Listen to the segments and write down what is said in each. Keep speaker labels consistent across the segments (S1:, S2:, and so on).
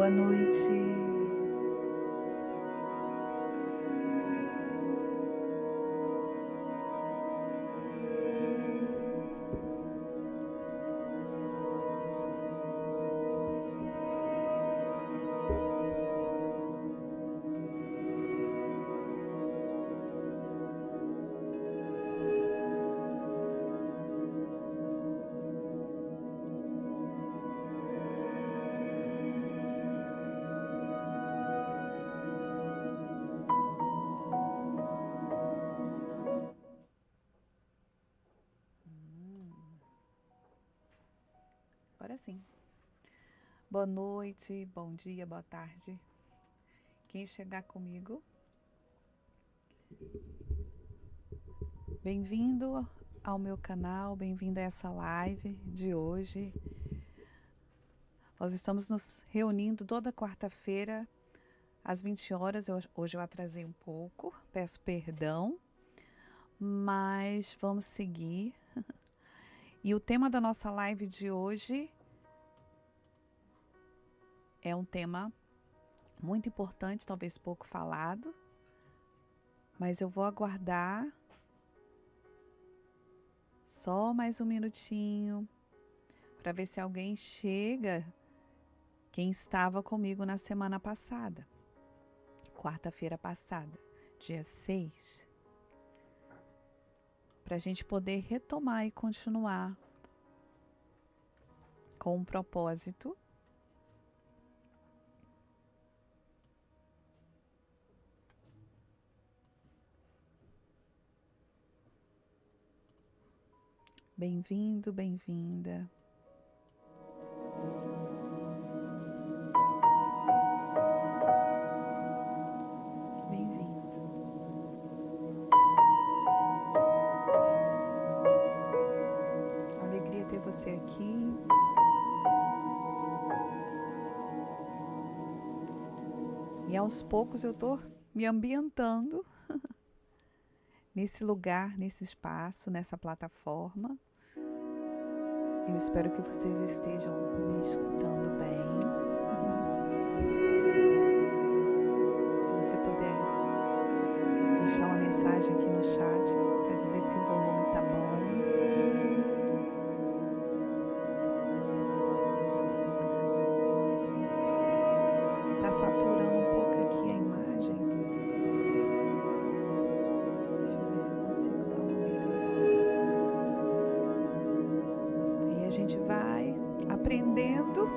S1: Boa noite. Agora sim. Boa noite, bom dia, boa tarde. Quem chegar comigo, bem-vindo ao meu canal, bem-vindo a essa live de hoje. Nós estamos nos reunindo toda quarta-feira às 20 horas. Hoje eu atrasei um pouco, peço perdão, mas vamos seguir. E o tema da nossa live de hoje é um tema muito importante, talvez pouco falado, mas eu vou aguardar só mais um minutinho para ver se alguém chega, quem estava comigo na semana passada, quarta-feira passada, dia 6, para a gente poder retomar e continuar com um propósito. Bem-vindo, bem-vinda. Bem-vindo. Alegria ter você aqui. E aos poucos eu tô me ambientando nesse lugar, nesse espaço, nessa plataforma. Eu espero que vocês estejam me escutando bem. Se você puder deixar uma mensagem aqui no chat para dizer se o volume tá bom. Tá saturando um pouco aqui a imagem. Deixa eu ver se eu consigo dar uma melhorada. E a gente vai aprendendo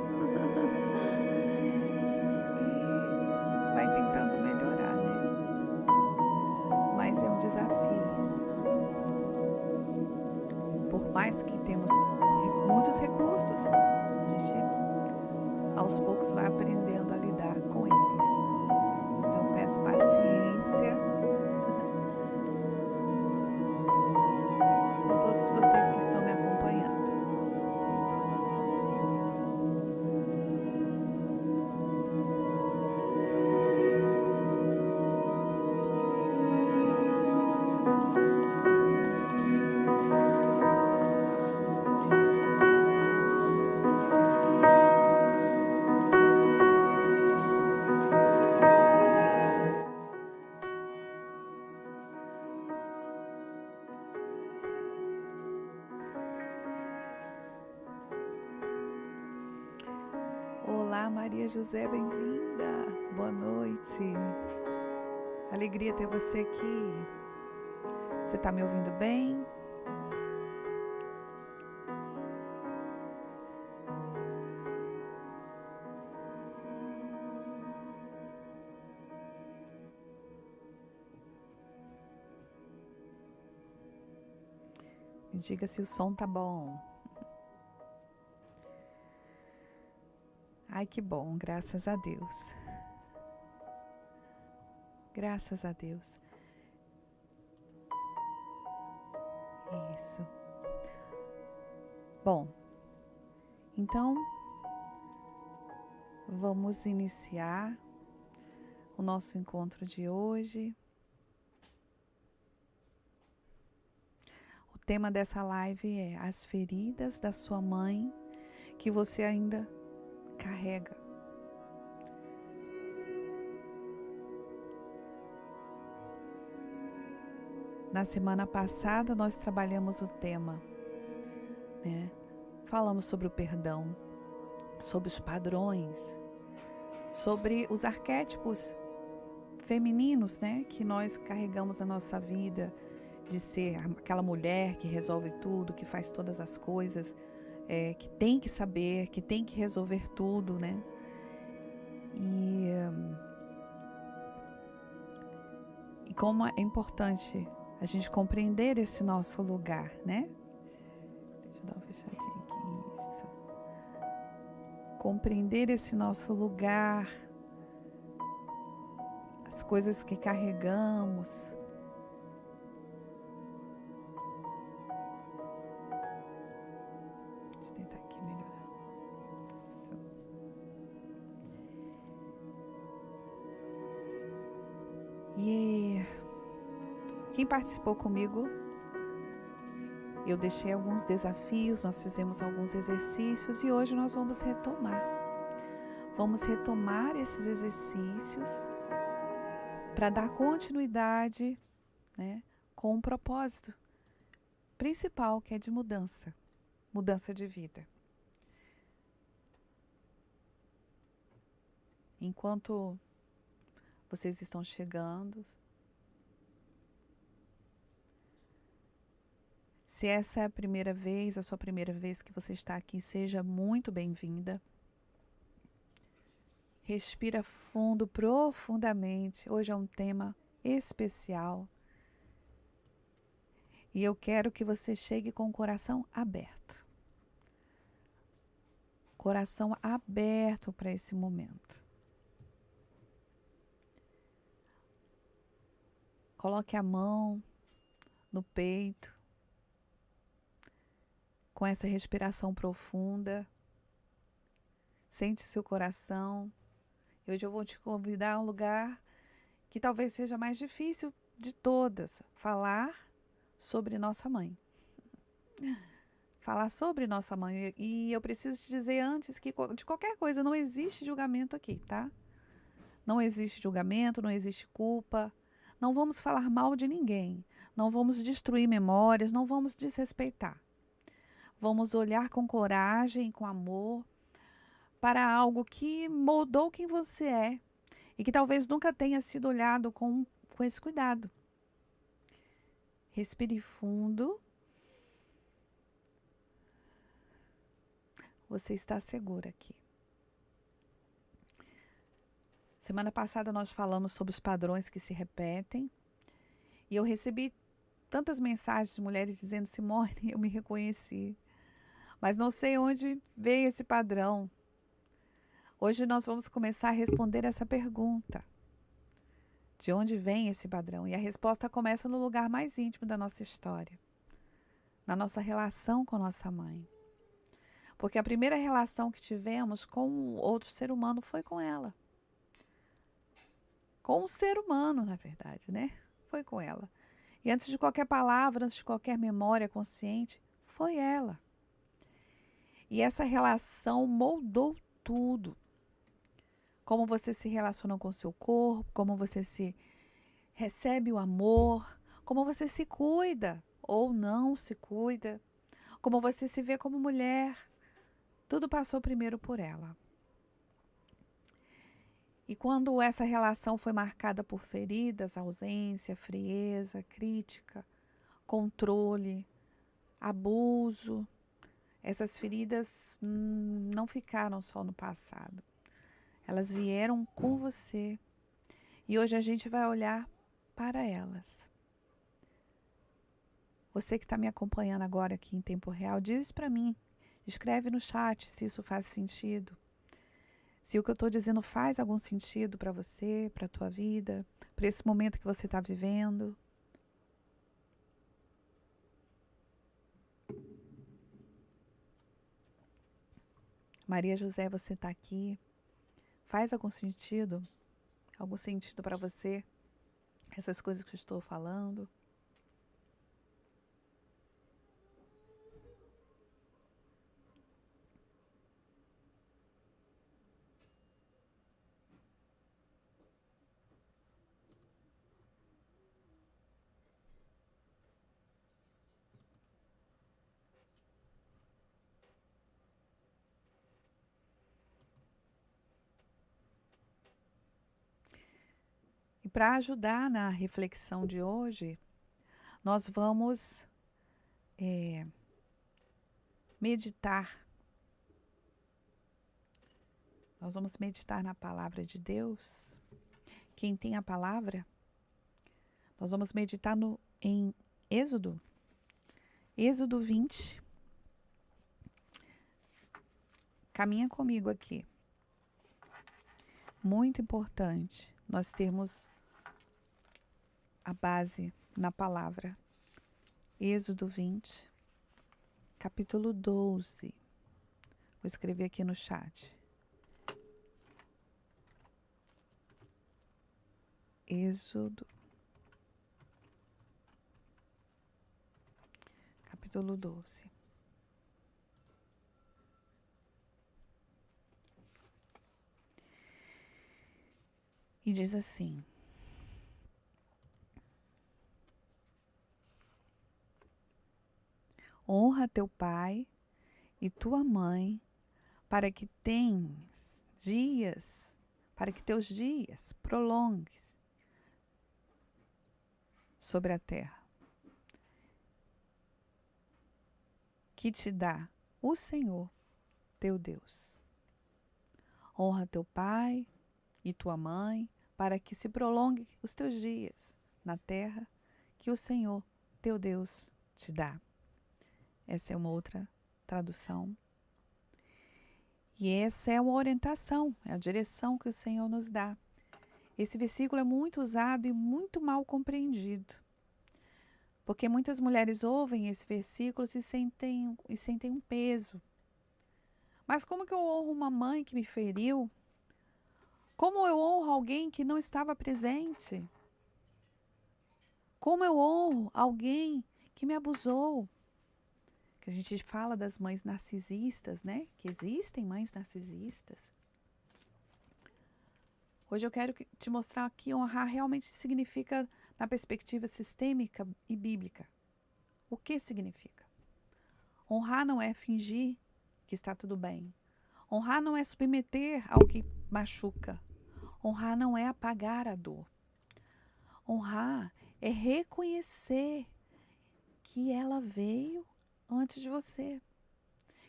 S1: e vai tentando melhorar, né? Mas é um desafio. Por mais que temos muitos recursos, a gente aos poucos vai aprendendo a lidar com eles. Então peço paciência com todos vocês que estão me acompanhando. Olá, Maria José, bem-vinda. Boa noite. Alegria ter você aqui. Você está me ouvindo bem? Me diga se o som tá bom. Ai, que bom, graças a Deus. Graças a Deus. Isso. Bom, então vamos iniciar o nosso encontro de hoje. O tema dessa live é as feridas da sua mãe que você ainda carrega. Na semana passada nós trabalhamos o tema, né? Falamos sobre o perdão, sobre os padrões, sobre os arquétipos femininos, né? Que nós carregamos na nossa vida, de ser aquela mulher que resolve tudo, que faz todas as coisas, que tem que saber, que tem que resolver tudo, né? E como é importante a gente compreender esse nosso lugar, né? Deixa eu dar uma fechadinha aqui, isso. Compreender esse nosso lugar, as coisas que carregamos. Deixa eu tentar aqui melhorar. Isso. E quem participou comigo, eu deixei alguns desafios, nós fizemos alguns exercícios e hoje nós vamos retomar. Vamos retomar esses exercícios para dar continuidade, né, com um propósito principal, que é de mudança de vida. Enquanto vocês estão chegando, se essa é a primeira vez, a sua primeira vez que você está aqui, seja muito bem-vinda. Respira fundo, profundamente. Hoje é um tema especial. E eu quero que você chegue com o coração aberto. Coração aberto para esse momento. Coloque a mão no peito, com essa respiração profunda. Sente seu coração. Hoje eu vou te convidar a um lugar que talvez seja mais difícil de todas, falar sobre nossa mãe. Falar sobre nossa mãe. E eu preciso te dizer antes que de qualquer coisa não existe julgamento aqui, tá? Não existe julgamento, não existe culpa. Não vamos falar mal de ninguém. Não vamos destruir memórias, não vamos desrespeitar. Vamos olhar com coragem, com amor, para algo que moldou quem você é e que talvez nunca tenha sido olhado com esse cuidado. Respire fundo. Você está segura aqui. Semana passada nós falamos sobre os padrões que se repetem e eu recebi tantas mensagens de mulheres dizendo: Simone, eu me reconheci, mas não sei onde veio esse padrão. Hoje nós vamos começar a responder essa pergunta. De onde vem esse padrão? E a resposta começa no lugar mais íntimo da nossa história, na nossa relação com nossa mãe. Porque a primeira relação que tivemos com outro ser humano foi com ela. Com um ser humano, na verdade, né? Foi com ela. E antes de qualquer palavra, antes de qualquer memória consciente, foi ela. E essa relação moldou tudo. Como você se relaciona com o seu corpo, como você se recebe o amor, como você se cuida ou não se cuida, como você se vê como mulher. Tudo passou primeiro por ela. E quando essa relação foi marcada por feridas, ausência, frieza, crítica, controle, abuso, essas feridas não ficaram só no passado. Elas vieram com você. E hoje a gente vai olhar para elas. Você que está me acompanhando agora aqui em tempo real, diz para mim, escreve no chat se isso faz sentido. Se o que eu estou dizendo faz algum sentido para você, para a tua vida, para esse momento que você está vivendo. Maria José, você está aqui. Faz algum sentido? Algum sentido para você? Essas coisas que eu estou falando? E para ajudar na reflexão de hoje, nós vamos meditar. Nós vamos meditar na palavra de Deus. Quem tem a palavra, nós vamos meditar em Êxodo 20. Caminha comigo aqui. Muito importante nós termos a base na palavra. Êxodo 20, capítulo 12. Vou escrever aqui no chat. Êxodo, capítulo 12. E diz assim: honra teu pai e tua mãe, para que teus dias prolongues sobre a terra, que te dá o Senhor teu Deus. Honra teu pai e tua mãe, para que se prolongue os teus dias na terra que o Senhor teu Deus te dá. Essa é uma outra tradução. E essa é uma orientação, é a direção que o Senhor nos dá. Esse versículo é muito usado e muito mal compreendido. Porque muitas mulheres ouvem esse versículo e sentem um peso. Mas como que eu honro uma mãe que me feriu? Como eu honro alguém que não estava presente? Como eu honro alguém que me abusou? Que a gente fala das mães narcisistas, né? Que existem mães narcisistas. Hoje eu quero te mostrar que honrar realmente significa na perspectiva sistêmica e bíblica. O que significa? Honrar não é fingir que está tudo bem. Honrar não é submeter ao que machuca. Honrar não é apagar a dor. Honrar é reconhecer que ela veio antes de você.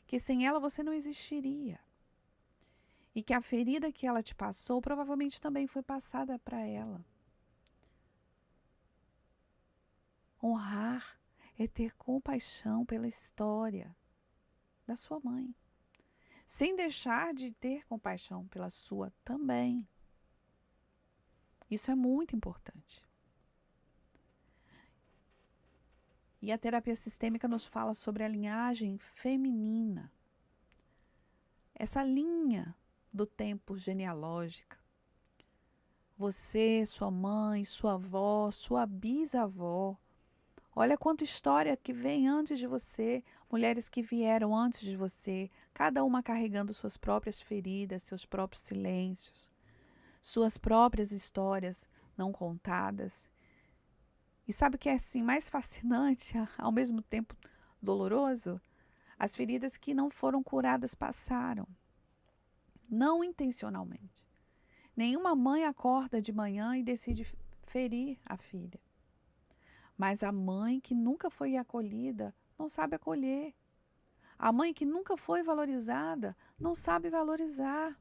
S1: Que sem ela você não existiria. E que a ferida que ela te passou provavelmente também foi passada para ela. Honrar é ter compaixão pela história da sua mãe, sem deixar de ter compaixão pela sua também. Isso é muito importante. E a terapia sistêmica nos fala sobre a linhagem feminina. Essa linha do tempo genealógica. Você, sua mãe, sua avó, sua bisavó. Olha quanta história que vem antes de você, mulheres que vieram antes de você, cada uma carregando suas próprias feridas, seus próprios silêncios, suas próprias histórias não contadas. E sabe o que é assim mais fascinante, ao mesmo tempo doloroso? As feridas que não foram curadas passaram, não intencionalmente. Nenhuma mãe acorda de manhã e decide ferir a filha. Mas a mãe que nunca foi acolhida não sabe acolher. A mãe que nunca foi valorizada não sabe valorizar.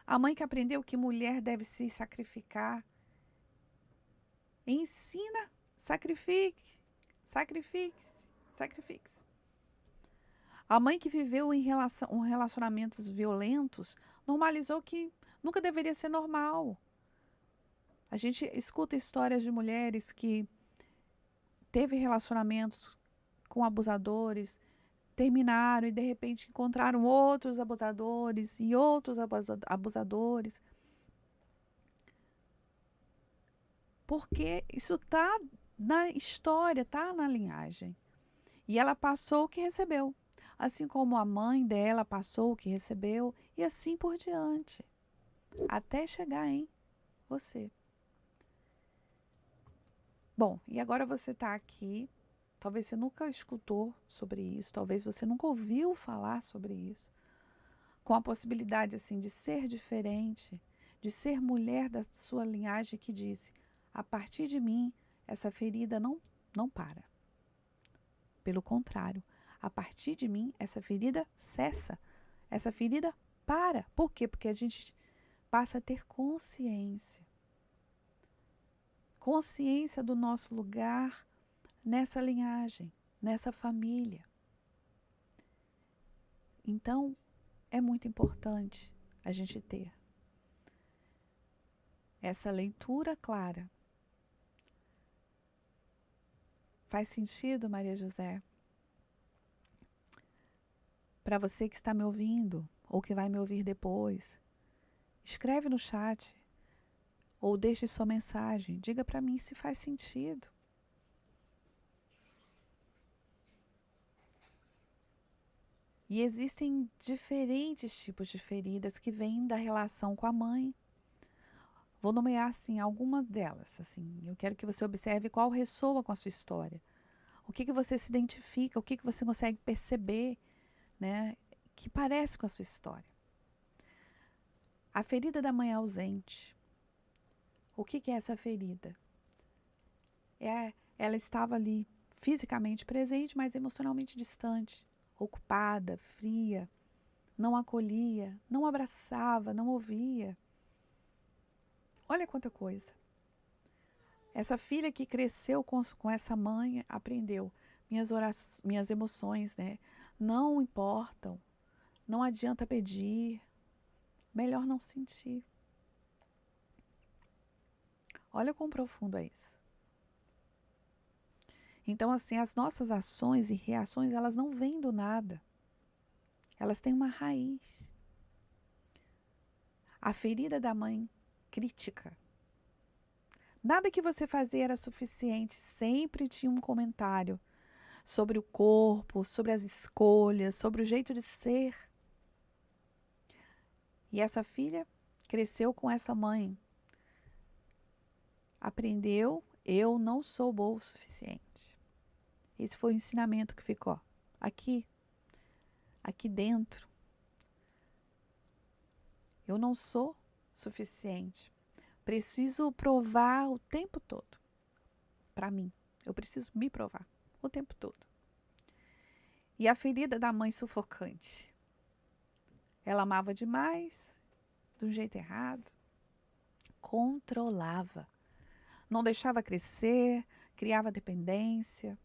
S1: A mãe que aprendeu que mulher deve se sacrificar ensina, sacrifique-se. A mãe que viveu em relacionamentos violentos normalizou que nunca deveria ser normal. A gente escuta histórias de mulheres que teve relacionamentos com abusadores, terminaram e de repente encontraram outros abusadores e outros abusadores. Porque isso está na história, está na linhagem. E ela passou o que recebeu. Assim como a mãe dela passou o que recebeu e assim por diante. Até chegar em você. Bom, e agora você está aqui. Talvez você nunca escutou sobre isso. Talvez você nunca ouviu falar sobre isso. Com a possibilidade assim de ser diferente. de ser mulher da sua linhagem que disse: a partir de mim, essa ferida não para. Pelo contrário, a partir de mim, essa ferida cessa. Essa ferida para. Por quê? Porque a gente passa a ter consciência. Consciência do nosso lugar nessa linhagem, nessa família. Então, é muito importante a gente ter essa leitura clara. Faz sentido, Maria José? Para você que está me ouvindo ou que vai me ouvir depois, escreve no chat ou deixe sua mensagem. Diga para mim se faz sentido. E existem diferentes tipos de feridas que vêm da relação com a mãe. Vou nomear assim algumas delas. Assim, eu quero que você observe qual ressoa com a sua história. O que você se identifica, o que você consegue perceber, né, que parece com a sua história. A ferida da mãe ausente. O que é essa ferida? Ela estava ali fisicamente presente, mas emocionalmente distante, ocupada, fria, não acolhia, não abraçava, não ouvia. Olha quanta coisa. Essa filha que cresceu com essa mãe aprendeu. Minhas emoções, né, não importam. Não adianta pedir. Melhor não sentir. Olha quão profundo é isso. Então, assim, as nossas ações e reações, elas não vêm do nada. Elas têm uma raiz. A ferida da mãe crítica. Nada que você fazia era suficiente. Sempre tinha um comentário sobre o corpo, sobre as escolhas, sobre o jeito de ser. E essa filha cresceu com essa mãe. Aprendeu, eu não sou boa o suficiente. Esse foi o ensinamento que ficou aqui dentro. Eu não sou suficiente. Preciso provar o tempo todo. Para mim, eu preciso me provar o tempo todo. E a ferida da mãe sufocante. Ela amava demais, de um jeito errado. Controlava. Não deixava crescer, criava dependência.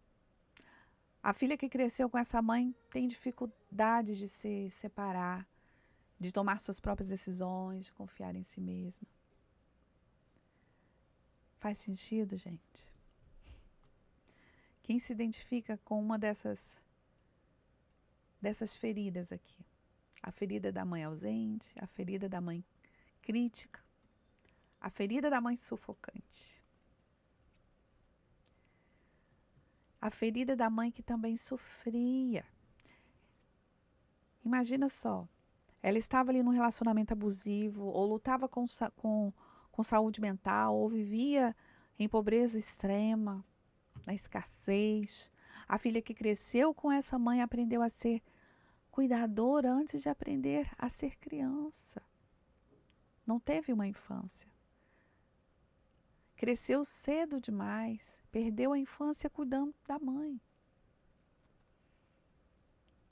S1: A filha que cresceu com essa mãe tem dificuldade de se separar, de tomar suas próprias decisões, de confiar em si mesma. Faz sentido, gente? Quem se identifica com uma dessas feridas aqui? A ferida da mãe ausente, a ferida da mãe crítica, a ferida da mãe sufocante. A ferida da mãe que também sofria. Imagina só, ela estava ali num relacionamento abusivo, ou lutava com saúde mental, ou vivia em pobreza extrema, na escassez. A filha que cresceu com essa mãe aprendeu a ser cuidadora antes de aprender a ser criança. Não teve uma infância. Cresceu cedo demais, perdeu a infância cuidando da mãe.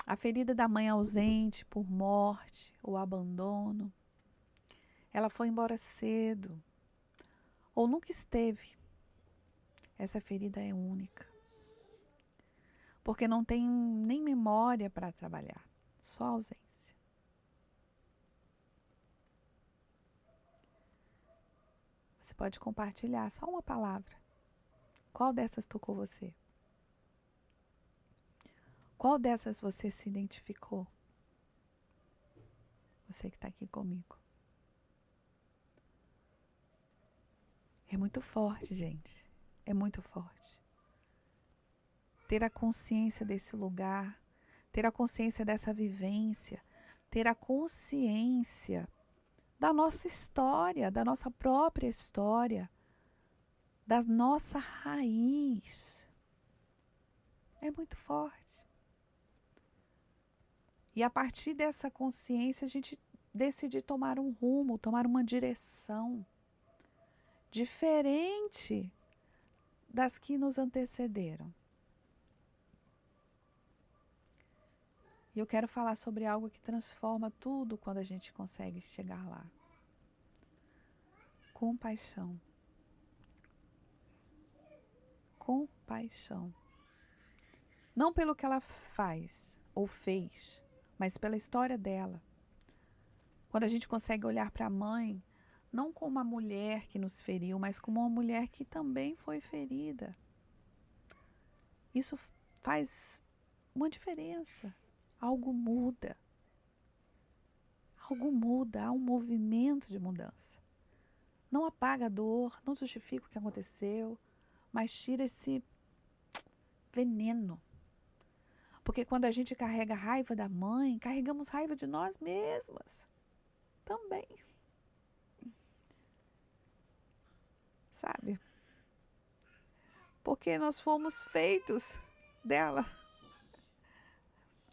S1: A ferida da mãe ausente por morte ou abandono. Ela foi embora cedo ou nunca esteve. Essa ferida é única. Porque não tem nem memória para trabalhar, só ausência. Você pode compartilhar só uma palavra. Qual dessas tocou você? Qual dessas você se identificou? Você que está aqui comigo. É muito forte, gente. É muito forte. Ter a consciência desse lugar, ter a consciência dessa vivência, ter a consciência da nossa história, da nossa própria história, da nossa raiz. É muito forte. E a partir dessa consciência, a gente decidir tomar um rumo, tomar uma direção diferente das que nos antecederam. E eu quero falar sobre algo que transforma tudo quando a gente consegue chegar lá. Compaixão. Compaixão. Não pelo que ela faz ou fez, mas pela história dela. Quando a gente consegue olhar para a mãe, não como uma mulher que nos feriu, mas como uma mulher que também foi ferida. Isso faz uma diferença. Algo muda. Algo muda, há um movimento de mudança. Não apaga a dor, não justifica o que aconteceu, mas tira esse veneno. Porque quando a gente carrega raiva da mãe, carregamos raiva de nós mesmas também. Sabe? Porque nós fomos feitos dela.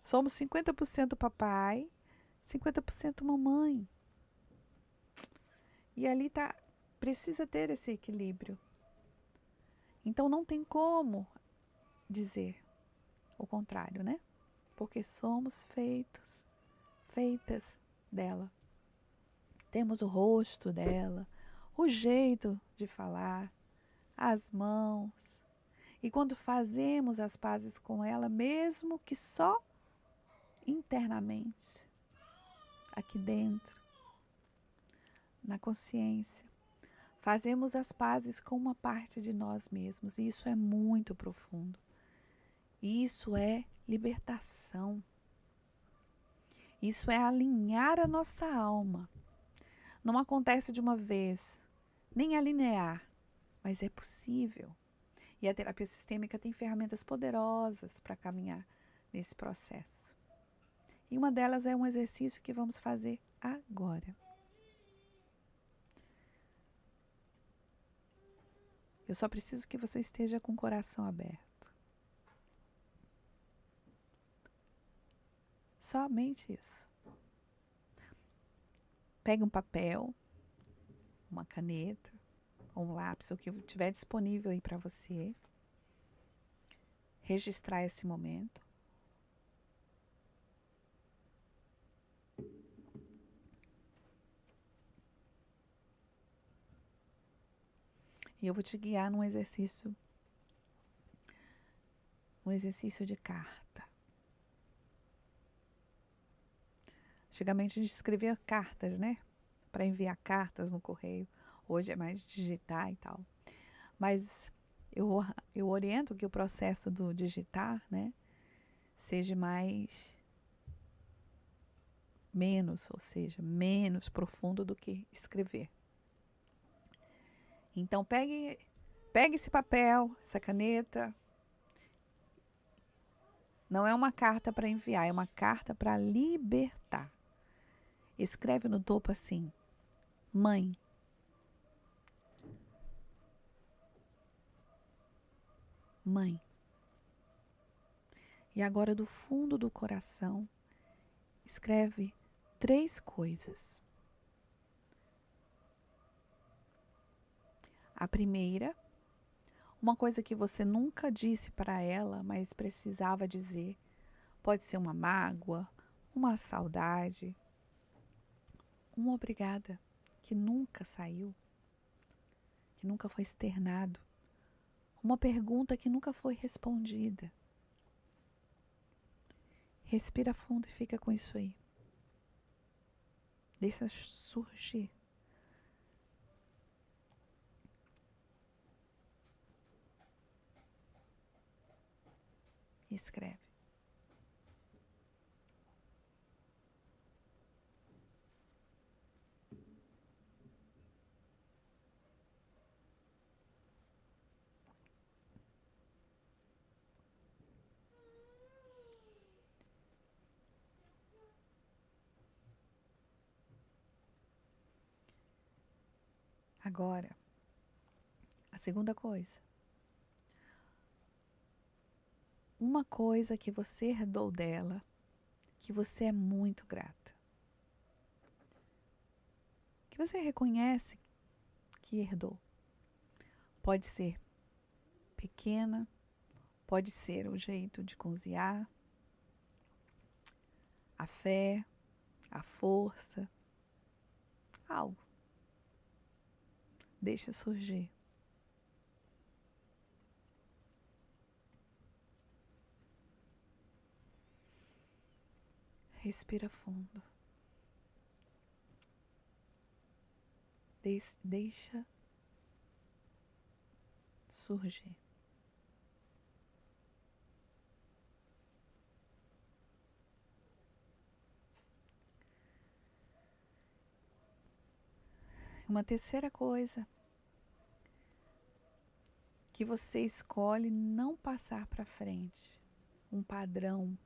S1: Somos 50% papai, 50% mamãe. E ali precisa ter esse equilíbrio. Então não tem como dizer o contrário, né? Porque somos feitas dela. Temos o rosto dela, o jeito de falar, as mãos. E quando fazemos as pazes com ela, mesmo que só internamente, aqui dentro, na consciência, fazemos as pazes com uma parte de nós mesmos. E isso é muito profundo. Isso é libertação. Isso é alinhar a nossa alma. Não acontece de uma vez, nem é linear, mas é possível. E a terapia sistêmica tem ferramentas poderosas para caminhar nesse processo. E uma delas é um exercício que vamos fazer agora. Eu só preciso que você esteja com o coração aberto. Somente isso. Pegue um papel, uma caneta, ou um lápis, o que tiver disponível aí para você. Registrar esse momento. E eu vou te guiar num exercício de carta. Antigamente a gente escrevia cartas, né? Para enviar cartas no correio. Hoje é mais digitar e tal. Mas eu oriento que o processo do digitar, né, seja menos profundo do que escrever. Então pegue esse papel, essa caneta. Não é uma carta para enviar, é uma carta para libertar. Escreve no topo assim: mãe. Mãe. E agora do fundo do coração, escreve 3 coisas. A primeira, uma coisa que você nunca disse para ela, mas precisava dizer. Pode ser uma mágoa, uma saudade, uma obrigada que nunca saiu, que nunca foi externado, uma pergunta que nunca foi respondida. Respira fundo e fica com isso aí. Deixa surgir. Escreve. Agora, a segunda coisa. Uma coisa que você herdou dela, que você é muito grata. que você reconhece que herdou. Pode ser pequena, pode ser o jeito de cozinhar, a fé, a força, algo. Deixa surgir. Respira fundo. Deixa surgir. Uma terceira coisa que você escolhe não passar para frente. Um padrão,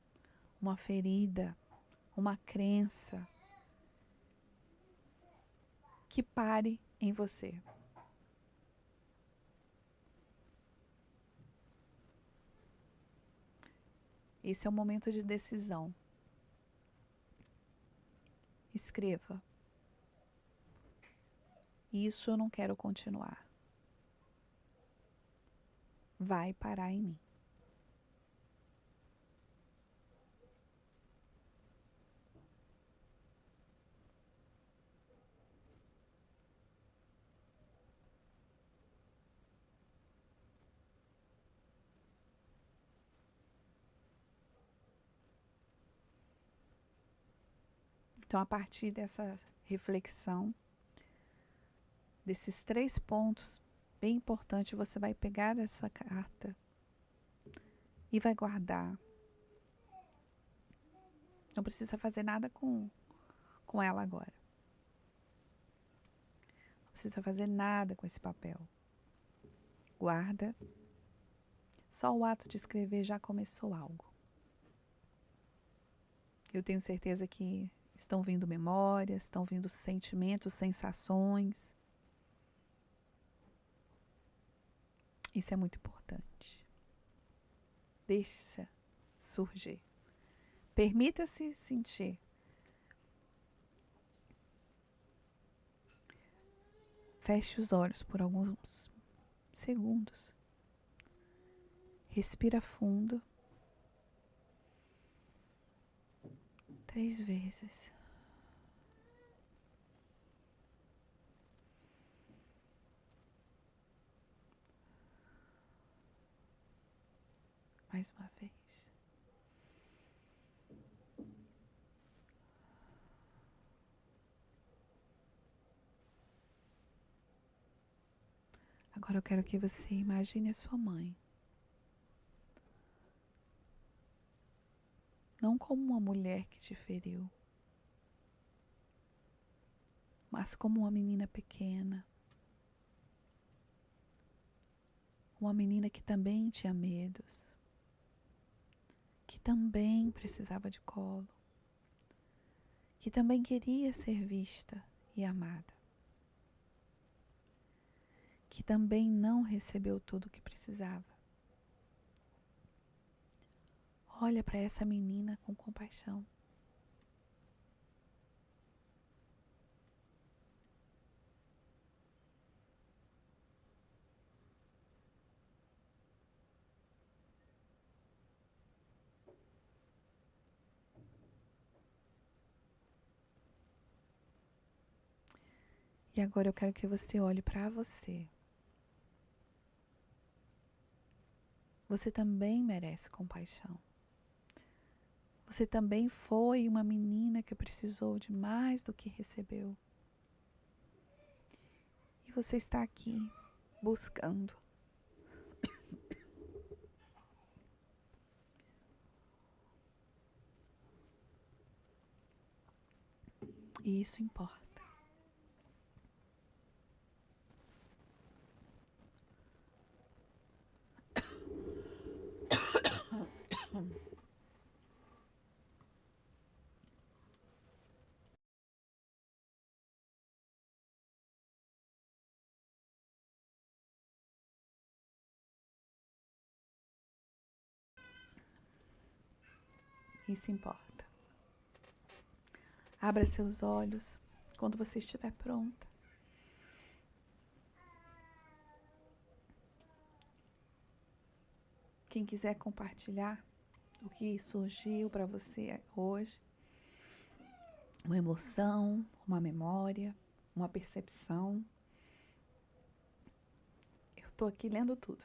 S1: uma ferida, uma crença que pare em você. Esse é o momento de decisão. Escreva. Isso eu não quero continuar. Vai parar em mim. Então, a partir dessa reflexão, desses 3 pontos bem importantes, você vai pegar essa carta e vai guardar. Não precisa fazer nada com ela agora. Não precisa fazer nada com esse papel. Guarda. Só o ato de escrever já começou algo. Eu tenho certeza que estão vindo memórias, estão vindo sentimentos, sensações. Isso é muito importante. Deixe-se surgir. Permita-se sentir. Feche os olhos por alguns segundos. Respira fundo. 3 vezes. Mais uma vez. Agora eu quero que você imagine a sua mãe. Não como uma mulher que te feriu, mas como uma menina pequena. Uma menina que também tinha medos, que também precisava de colo, que também queria ser vista e amada, que também não recebeu tudo o que precisava. Olha para essa menina com compaixão. E agora eu quero que você olhe para você. Você também merece compaixão. Você também foi uma menina que precisou de mais do que recebeu. E você está aqui buscando. E isso importa. Isso importa. Abra seus olhos, quando você estiver pronta. Quem quiser compartilhar o que surgiu para você hoje, uma emoção, uma memória, uma percepção. Eu estou aqui lendo tudo.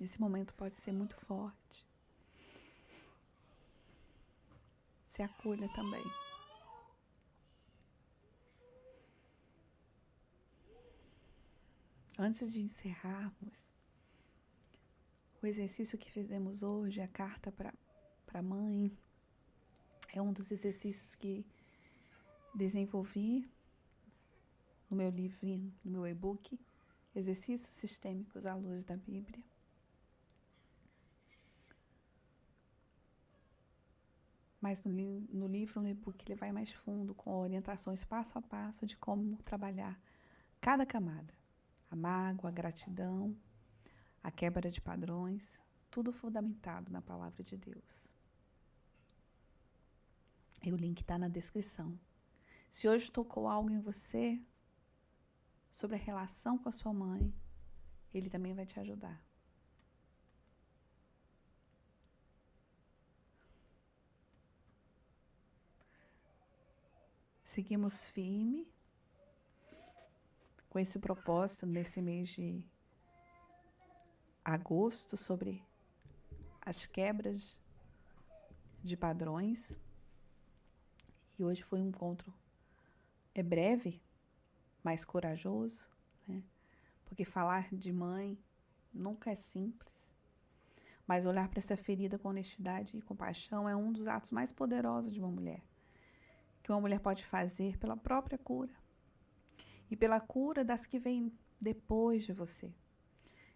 S1: Esse momento pode ser muito forte. Se acolha também. Antes de encerrarmos, o exercício que fizemos hoje, a carta para a mãe, é um dos exercícios que desenvolvi no meu livrinho, no meu e-book, Exercícios Sistêmicos à Luz da Bíblia. Mas no livro, no e-book, ele vai mais fundo, com orientações passo a passo de como trabalhar cada camada. A mágoa, a gratidão, a quebra de padrões, tudo fundamentado na palavra de Deus. E o link está na descrição. Se hoje tocou algo em você sobre a relação com a sua mãe, ele também vai te ajudar. Seguimos firme com esse propósito nesse mês de agosto sobre as quebras de padrões. E hoje foi um encontro breve, mas corajoso, né? Porque falar de mãe nunca é simples. Mas olhar para essa ferida com honestidade e compaixão é um dos atos mais poderosos de uma mulher. Que uma mulher pode fazer pela própria cura. E pela cura das que vêm depois de você.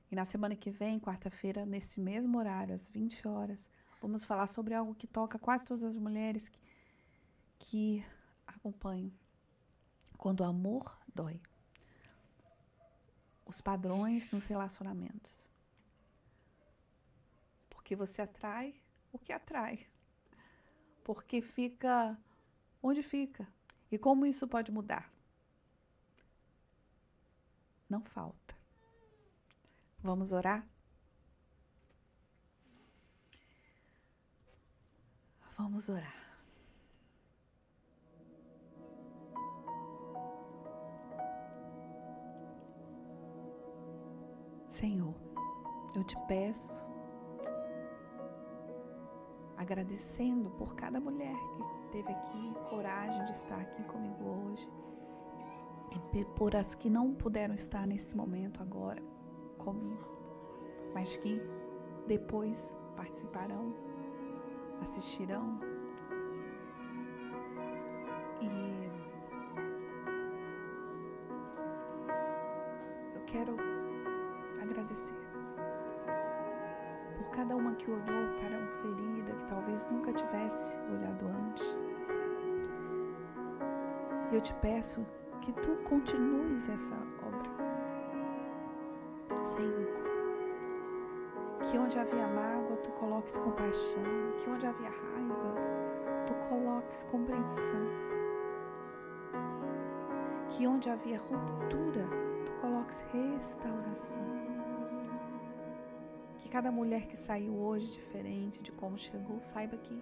S1: E na semana que vem, quarta-feira, nesse mesmo horário, às 20 horas, vamos falar sobre algo que toca quase todas as mulheres que acompanham. Quando o amor dói. Os padrões nos relacionamentos. Porque você atrai o que atrai. Porque fica onde fica. E como isso pode mudar? Não falta. Vamos orar? Vamos orar. Senhor, eu te peço, agradecendo por cada mulher que teve aqui coragem de estar aqui comigo hoje e por as que não puderam estar nesse momento agora comigo, mas que depois participarão, assistirão. E eu quero agradecer por cada uma que olhou para uma ferida que talvez nunca tivesse olhado antes. E eu te peço que tu continues essa obra, Senhor. Que onde havia mágoa, tu coloques compaixão. Que onde havia raiva, tu coloques compreensão. Que onde havia ruptura, tu coloques restauração. Que cada mulher que saiu hoje diferente de como chegou, saiba que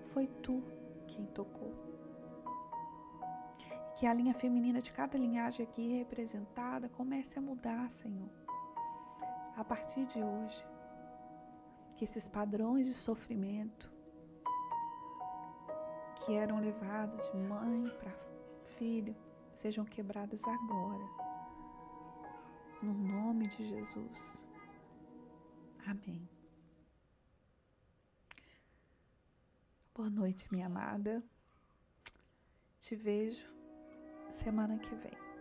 S1: foi tu quem tocou. Que a linha feminina de cada linhagem aqui representada comece a mudar, Senhor. A partir de hoje, que esses padrões de sofrimento que eram levados de mãe para filho sejam quebrados agora, no nome de Jesus. Amém. Boa noite, minha amada. Te vejo semana que vem.